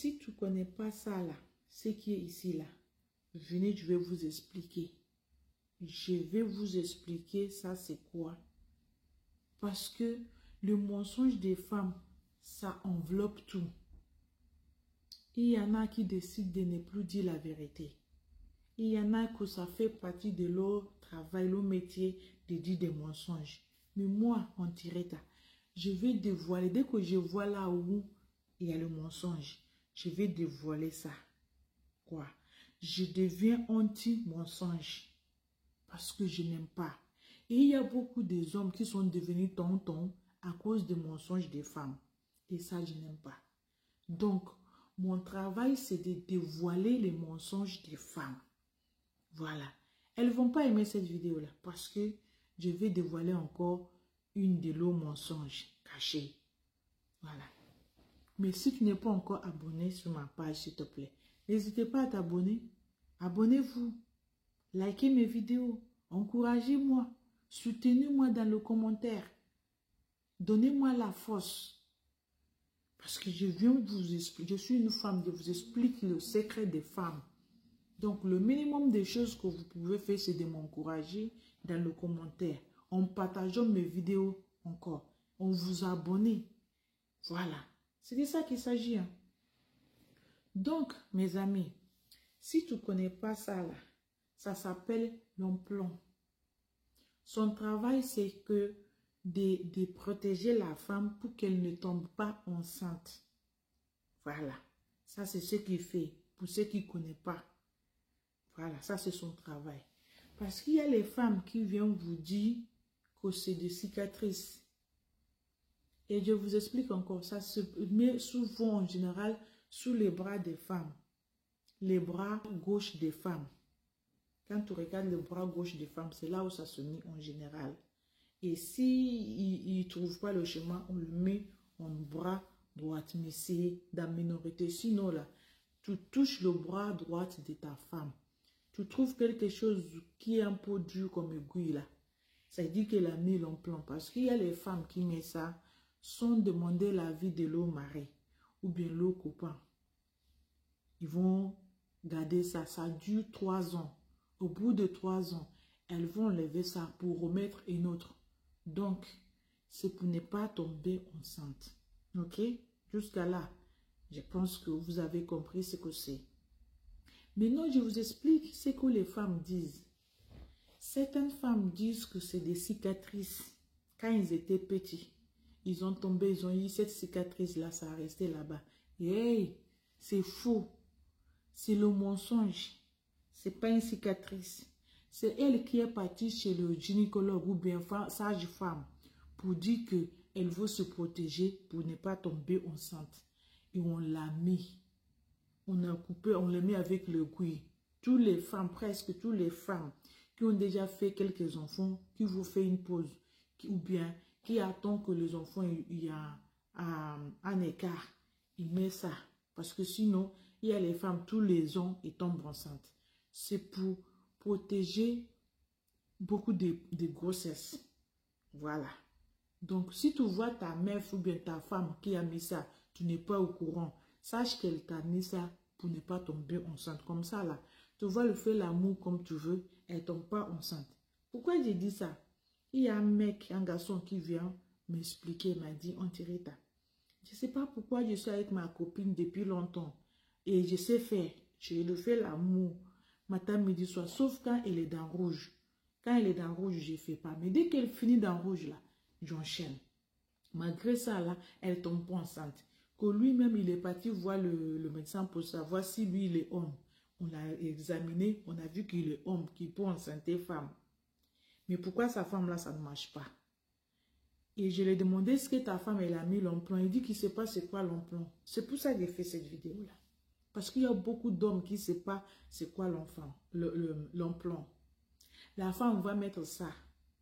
Si tu ne connais pas ça là, ce qui est ici là, venez, je vais vous expliquer. Je vais vous expliquer ça c'est quoi. Parce que le mensonge des femmes, ça enveloppe tout. Il y en a qui décident de ne plus dire la vérité. Il y en a que ça fait partie de leur travail, leur métier de dire des mensonges. Mais moi, en tiretta, je vais dévoiler, dès que je vois là où il y a le mensonge, je vais dévoiler ça. Quoi? Je deviens anti-mensonge parce que je n'aime pas. Et il y a beaucoup des hommes qui sont devenus tontons à cause des mensonges des femmes. Et ça, je n'aime pas. Donc, mon travail, c'est de dévoiler les mensonges des femmes. Voilà. Elles ne vont pas aimer cette vidéo-là parce que je vais dévoiler encore une de leurs mensonges cachés. Voilà. Mais si tu n'es pas encore abonné sur ma page, s'il te plaît, n'hésitez pas à t'abonner. Abonnez-vous. Likez mes vidéos. Encouragez-moi. Soutenez-moi dans le commentaire. Donnez-moi la force. Parce que je viens vous expliquer, je suis une femme, je vous explique le secret des femmes. Donc, le minimum des choses que vous pouvez faire, c'est de m'encourager dans le commentaire. En partageant mes vidéos encore. En vous abonnant. Voilà. C'est de ça qu'il s'agit. Hein. Donc, mes amis, si tu ne connais pas ça, là, ça s'appelle l'emploi. Son travail, c'est que de protéger la femme pour qu'elle ne tombe pas enceinte. Voilà. Ça, c'est ce qu'il fait. Pour ceux qui ne connaissent pas. Voilà, ça, c'est son travail. Parce qu'il y a les femmes qui viennent vous dire que c'est des cicatrices. Et je vous explique encore, ça se met souvent en général sous les bras des femmes. Les bras gauche des femmes. Quand tu regardes le bras gauche des femmes, c'est là où ça se met en général. Et si il ne trouve pas le chemin, on le met en bras droit. Mais c'est dans la minorité. Sinon, là, tu touches le bras droit de ta femme. Tu trouves quelque chose qui est un peu dur comme aiguille, là. Ça dit qu'elle a mis l'implant. Parce qu'il y a les femmes qui mettent ça, sans demander l'avis de leur mari ou bien leur copain. Ils vont garder ça. Ça dure 3 ans. Au bout de 3 ans, elles vont lever ça pour remettre une autre. Donc, c'est pour ne pas tomber enceinte. Ok? Jusqu'à là, je pense que vous avez compris ce que c'est. Maintenant, je vous explique ce que les femmes disent. Certaines femmes disent que c'est des cicatrices. Quand ils étaient petits, ils ont tombé, ils ont eu cette cicatrice-là, ça a resté là-bas. Hey, c'est faux. C'est le mensonge. C'est pas une cicatrice. C'est elle qui est partie chez le gynécologue ou bien sage-femme pour dire qu'elle veut se protéger pour ne pas tomber enceinte. Et on l'a mis. On a coupé, on l'a mis avec le couille. Toutes les femmes, presque toutes les femmes qui ont déjà fait quelques enfants, qui vous fait une pause, ou bien qui attendent que les enfants, il y a un écart, ils mettent ça. Parce que sinon, il y a les femmes, tous les ans, ils tombent enceintes. C'est pour protéger beaucoup de grossesses. Voilà. Donc, si tu vois ta mère ou bien ta femme qui a mis ça, tu n'es pas au courant. Sache qu'elle t'a mis ça pour ne pas tomber enceinte. Comme ça, là, tu vas le faire l'amour comme tu veux, elle ne tombe pas enceinte. Pourquoi j'ai dit ça? Il y a un mec, un garçon qui vient m'expliquer, m'a dit, Antirita, je ne sais pas pourquoi je suis avec ma copine depuis longtemps. Et je sais faire, je le fais l'amour, matin, midi, soir, sauf quand elle est dans rouge. Quand elle est dans rouge, je ne fais pas. Mais dès qu'elle finit dans rouge, là, j'enchaîne. Malgré ça, là, elle ne tombe pas enceinte. Que lui-même, il est parti voir le médecin pour savoir si lui, il est homme. On l'a examiné, on a vu qu'il est homme, qu'il peut enceinter femme. Mais pourquoi sa femme-là, ça ne marche pas? Et je lui ai demandé ce que ta femme, elle a mis l'implant. Il dit qu'il ne sait pas c'est quoi l'implant. C'est pour ça que j'ai fait cette vidéo-là. Parce qu'il y a beaucoup d'hommes qui ne savent pas c'est quoi l'implant. La femme va mettre ça.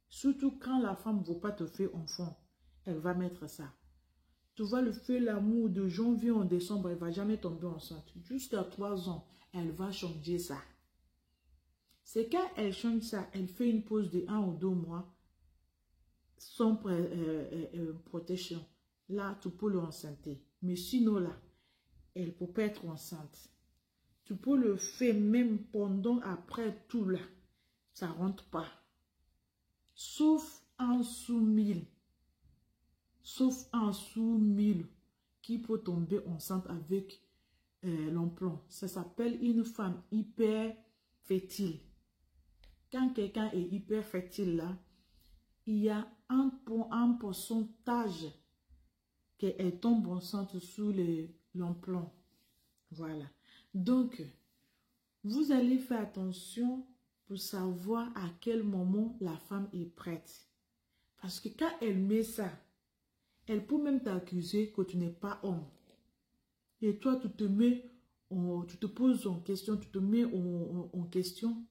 Surtout quand la femme ne veut pas te faire enfant, elle va mettre ça. Tu vas le faire l'amour de janvier en décembre, elle ne va jamais tomber enceinte. Jusqu'à 3 ans, elle va changer ça. C'est quand elle change ça, elle fait une pause de 1 ou 2 mois sans protection. Là, tu peux l'enceinte. Mais sinon, là, elle peut pas être enceinte. Tu peux le faire même pendant, après tout là. Ça rentre pas. Sauf en sous 1000. Sauf en sous 1000 qui peut tomber enceinte avec l'implant. Ça s'appelle une femme hyper fertile. Quand quelqu'un est hyper fertile là, il y a un pourcentage qu'elle tombe enceinte sous l'implant. Voilà. Donc, vous allez faire attention pour savoir à quel moment la femme est prête. Parce que quand elle met ça, elle peut même t'accuser que tu n'es pas homme. Et toi, tu te poses en question, tu te mets en question.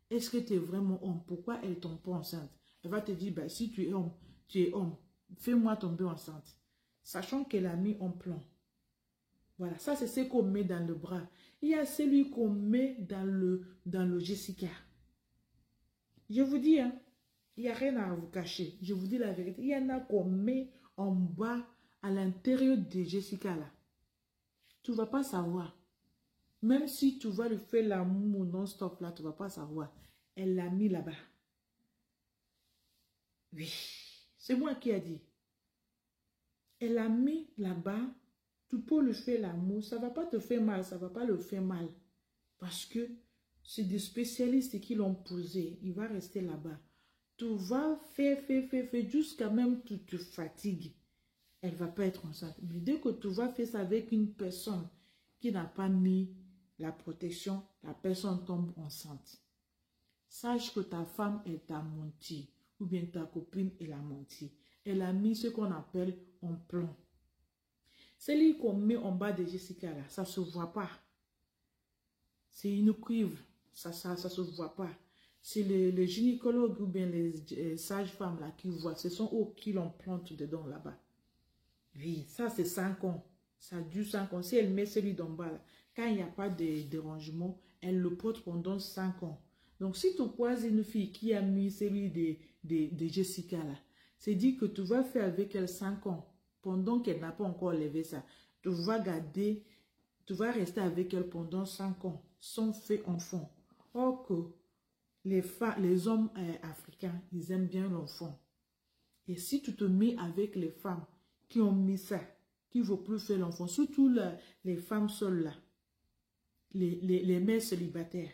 Est-ce que tu es vraiment homme? Pourquoi elle ne tombe pas enceinte? Elle va te dire, bah, si tu es homme, tu es homme. Fais-moi tomber enceinte. Sachant qu'elle a mis en plan. Voilà, ça c'est ce qu'on met dans le bras. Il y a celui qu'on met dans le Jessica. Je vous dis, hein, il n'y a rien à vous cacher. Je vous dis la vérité. Il y en a qu'on met en bas, à l'intérieur de Jessica là. Tu ne vas pas savoir. Même si tu vas le faire l'amour non-stop là, tu ne vas pas savoir. Elle l'a mis là-bas. Oui, c'est moi qui ai dit. Elle l'a mis là-bas. Tu peux le faire l'amour. Ça ne va pas te faire mal. Ça ne va pas le faire mal. Parce que c'est des spécialistes qui l'ont posé. Il va rester là-bas. Tu vas faire jusqu'à même tu te fatigues. Elle ne va pas être enceinte. Mais dès que tu vas faire ça avec une personne qui n'a pas mis la protection, la personne tombe enceinte. Sache que ta femme, elle t'a menti. Ou bien ta copine, elle a menti. Elle a mis ce qu'on appelle un plan. Celui qu'on met en bas de Jessica, là, ça ne se voit pas. C'est une cuivre. Ça se voit pas. C'est les gynécologues ou bien les sages-femmes là qui voient. Ce sont eux qui l'implantent dedans là-bas. Oui, ça c'est 5 ans. Ça dure 5 ans. Si elle met celui d'en bas, là, quand il n'y a pas de dérangement, elle le porte pendant 5 ans. Donc, si tu croises une fille qui a mis celui de Jessica, là, c'est dit que tu vas faire avec elle 5 ans. Pendant qu'elle n'a pas encore levé ça, tu vas garder, tu vas rester avec elle pendant 5 ans, sans faire enfant. Or que les hommes africains, ils aiment bien l'enfant. Et si tu te mets avec les femmes qui ont mis ça, qui ne veulent plus faire l'enfant, surtout les femmes seules là, les mères célibataires,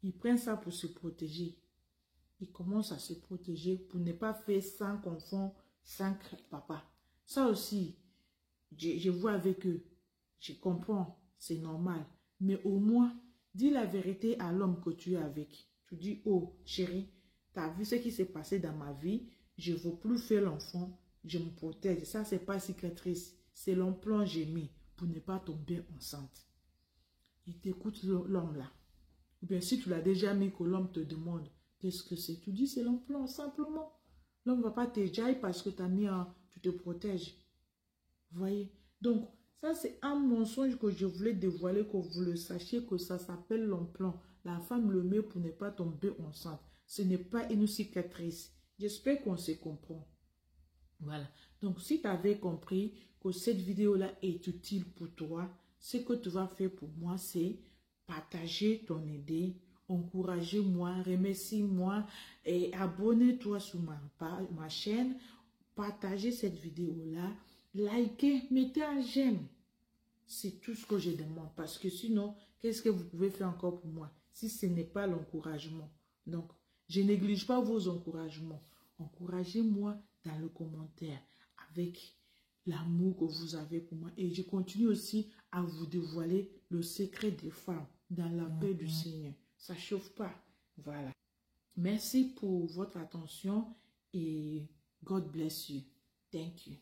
ils prennent ça pour se protéger. Ils commencent à se protéger pour ne pas faire 5 enfants, 5 papas. Ça aussi, je vois avec eux. Je comprends, c'est normal. Mais au moins, dis la vérité à l'homme que tu es avec. Tu dis, oh chérie, tu as vu ce qui s'est passé dans ma vie, je ne veux plus faire l'enfant, je me protège. Ça, ce n'est pas cicatrice, c'est l'implant que j'ai mis pour ne pas tomber enceinte. Il t'écoute l'homme là. Ou bien si tu l'as déjà mis, que l'homme te demande, qu'est-ce que c'est? Tu dis, c'est l'implant, simplement. L'homme ne va pas te jaillir parce que tu as mis tu te protèges. Vous voyez? Donc, ça, c'est un mensonge que je voulais dévoiler, que vous le sachiez, que ça s'appelle l'implant. La femme le met pour ne pas tomber enceinte. Ce n'est pas une cicatrice. J'espère qu'on se comprend. Voilà. Donc, si tu avais compris que cette vidéo-là est utile pour toi, ce que tu vas faire pour moi, c'est partager ton idée, encourager-moi, remercie-moi et abonne-toi sur ma chaîne. Partagez cette vidéo-là, likez, mettez un j'aime. C'est tout ce que je demande parce que sinon, qu'est-ce que vous pouvez faire encore pour moi si ce n'est pas l'encouragement? Donc, je ne néglige pas vos encouragements. Encouragez-moi dans le commentaire avec l'amour que vous avez pour moi. Et je continue aussi à vous dévoiler le secret des femmes dans la paix du Seigneur. Ça ne chauffe pas. Voilà. Merci pour votre attention et God bless you. Thank you.